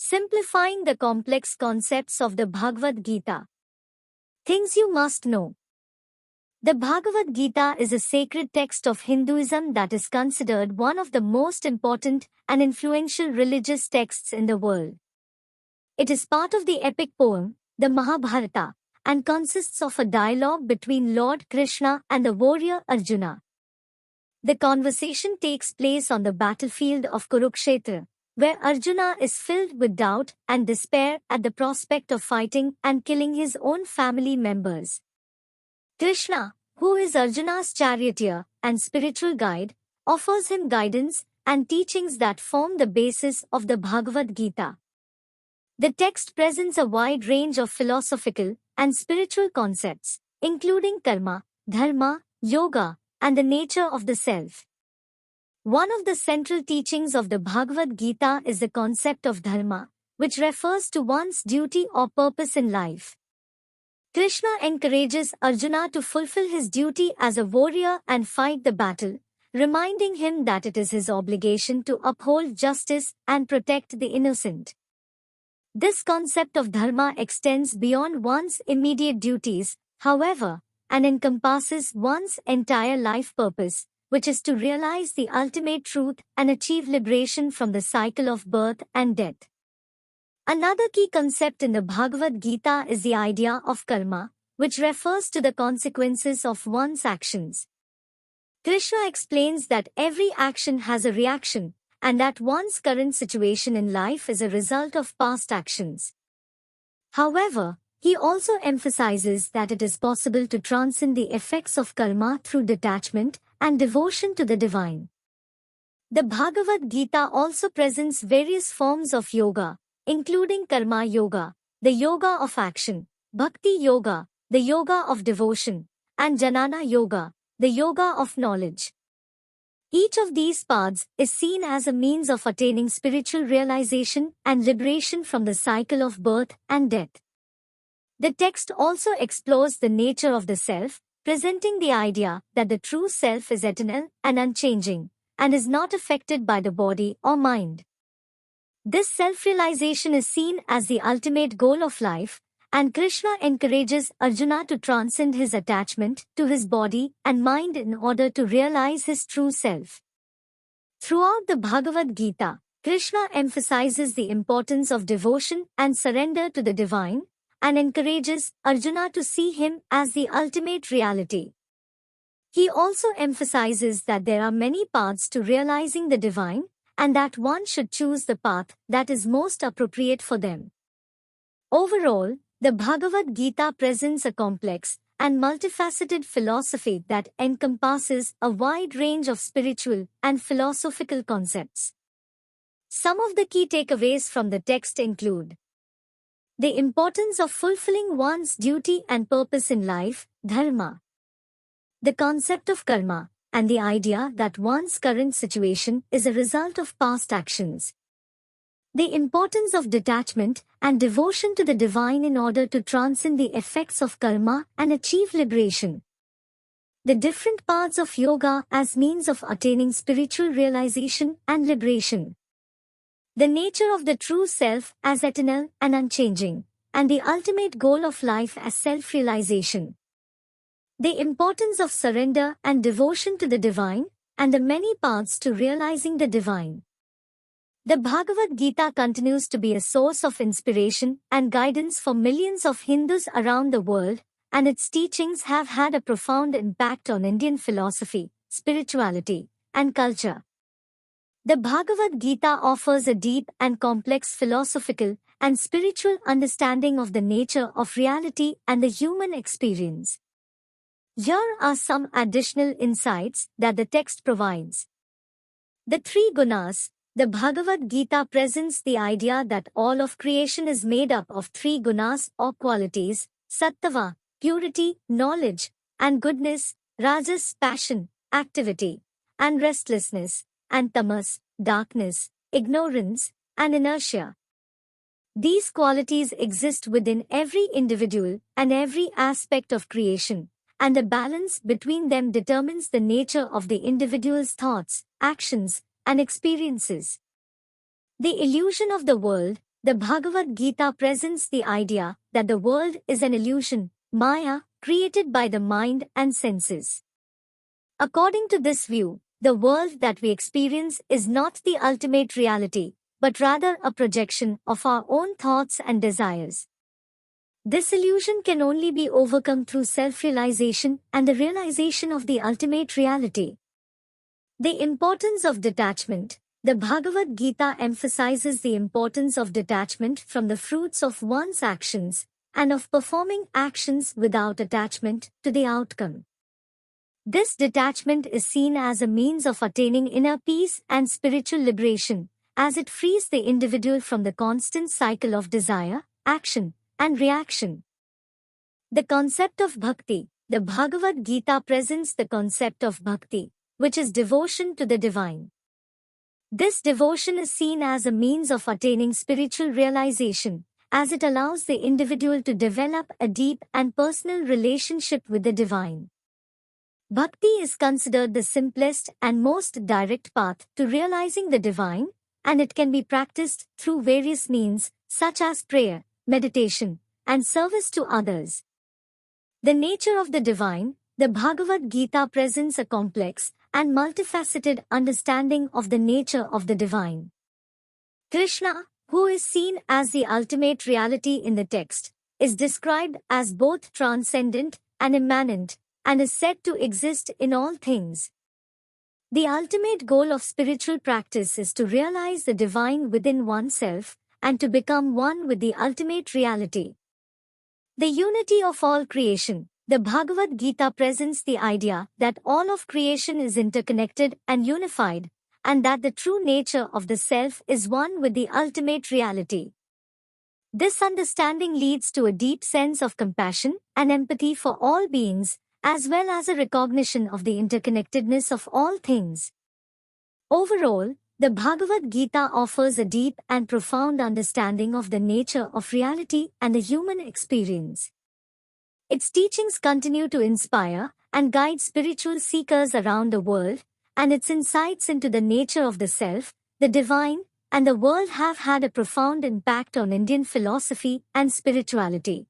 simplifying the complex concepts of the Bhagavad Gita. Things you must know. The Bhagavad Gita is a sacred text of Hinduism that is considered one of the most important and influential religious texts in the world. It is part of the epic poem, the Mahabharata, and consists of a dialogue between Lord Krishna and the warrior Arjuna. The conversation takes place on the battlefield of Kurukshetra, where Arjuna is filled with doubt and despair at the prospect of fighting and killing his own family members. Krishna, who is Arjuna's charioteer and spiritual guide, offers him guidance and teachings that form the basis of the Bhagavad Gita. The text presents a wide range of philosophical and spiritual concepts, including karma, dharma, yoga, and the nature of the self. One of the central teachings of the Bhagavad Gita is the concept of dharma, which refers to one's duty or purpose in life. Krishna encourages Arjuna to fulfill his duty as a warrior and fight the battle, reminding him that it is his obligation to uphold justice and protect the innocent. This concept of dharma extends beyond one's immediate duties, however, and encompasses one's entire life purpose, which is to realize the ultimate truth and achieve liberation from the cycle of birth and death. Another key concept in the Bhagavad Gita is the idea of karma, which refers to the consequences of one's actions. Krishna explains that every action has a reaction, and that one's current situation in life is a result of past actions. However, he also emphasizes that it is possible to transcend the effects of karma through detachment and devotion to the divine. The Bhagavad Gita also presents various forms of yoga, including karma yoga, the yoga of action, bhakti yoga, the yoga of devotion, and jnana yoga, the yoga of knowledge. Each of these paths is seen as a means of attaining spiritual realization and liberation from the cycle of birth and death. The text also explores the nature of the self, presenting the idea that the true self is eternal and unchanging, and is not affected by the body or mind. This self-realization is seen as the ultimate goal of life, and Krishna encourages Arjuna to transcend his attachment to his body and mind in order to realize his true self. Throughout the Bhagavad Gita, Krishna emphasizes the importance of devotion and surrender to the divine, and encourages Arjuna to see him as the ultimate reality. He also emphasizes that there are many paths to realizing the divine, and that one should choose the path that is most appropriate for them. Overall, the Bhagavad Gita presents a complex and multifaceted philosophy that encompasses a wide range of spiritual and philosophical concepts. Some of the key takeaways from the text include the importance of fulfilling one's duty and purpose in life, dharma. The concept of karma, and the idea that one's current situation is a result of past actions. The importance of detachment and devotion to the divine in order to transcend the effects of karma and achieve liberation. The different paths of yoga as means of attaining spiritual realization and liberation. The nature of the true self as eternal and unchanging, and the ultimate goal of life as self-realization. The importance of surrender and devotion to the divine, and the many paths to realizing the divine. The Bhagavad Gita continues to be a source of inspiration and guidance for millions of Hindus around the world, and its teachings have had a profound impact on Indian philosophy, spirituality, and culture. The Bhagavad Gita offers a deep and complex philosophical and spiritual understanding of the nature of reality and the human experience. Here are some additional insights that the text provides. The three gunas. The Bhagavad Gita presents the idea that all of creation is made up of three gunas or qualities: sattva, purity, knowledge, and goodness; rajas, passion, activity, and restlessness; and tamas, darkness, ignorance, and inertia. These qualities exist within every individual and every aspect of creation, and the balance between them determines the nature of the individual's thoughts, actions, and experiences. The illusion of the world, The Bhagavad Gita presents the idea that the world is an illusion, Maya, created by the mind and senses. According to this view, the world that we experience is not the ultimate reality, but rather a projection of our own thoughts and desires. This illusion can only be overcome through self-realization and the realization of the ultimate reality. The importance of detachment. The Bhagavad Gita emphasizes the importance of detachment from the fruits of one's actions and of performing actions without attachment to the outcome. This detachment is seen as a means of attaining inner peace and spiritual liberation, as it frees the individual from the constant cycle of desire, action, and reaction. The concept of bhakti. The Bhagavad Gita presents the concept of bhakti, which is devotion to the divine. This devotion is seen as a means of attaining spiritual realization, as it allows the individual to develop a deep and personal relationship with the divine. Bhakti is considered the simplest and most direct path to realizing the divine, and it can be practiced through various means, such as prayer, meditation, and service to others. The nature of the divine. The Bhagavad Gita presents a complex and multifaceted understanding of the nature of the divine. Krishna, who is seen as the ultimate reality in the text, is described as both transcendent and immanent, and is said to exist in all things. The ultimate goal of spiritual practice is to realize the divine within oneself and to become one with the ultimate reality. The unity of all creation. The Bhagavad Gita presents the idea that all of creation is interconnected and unified, and that the true nature of the self is one with the ultimate reality. This understanding leads to a deep sense of compassion and empathy for all beings, as well as a recognition of the interconnectedness of all things. Overall, the Bhagavad Gita offers a deep and profound understanding of the nature of reality and the human experience. Its teachings continue to inspire and guide spiritual seekers around the world, and its insights into the nature of the self, the divine, and the world have had a profound impact on Indian philosophy and spirituality.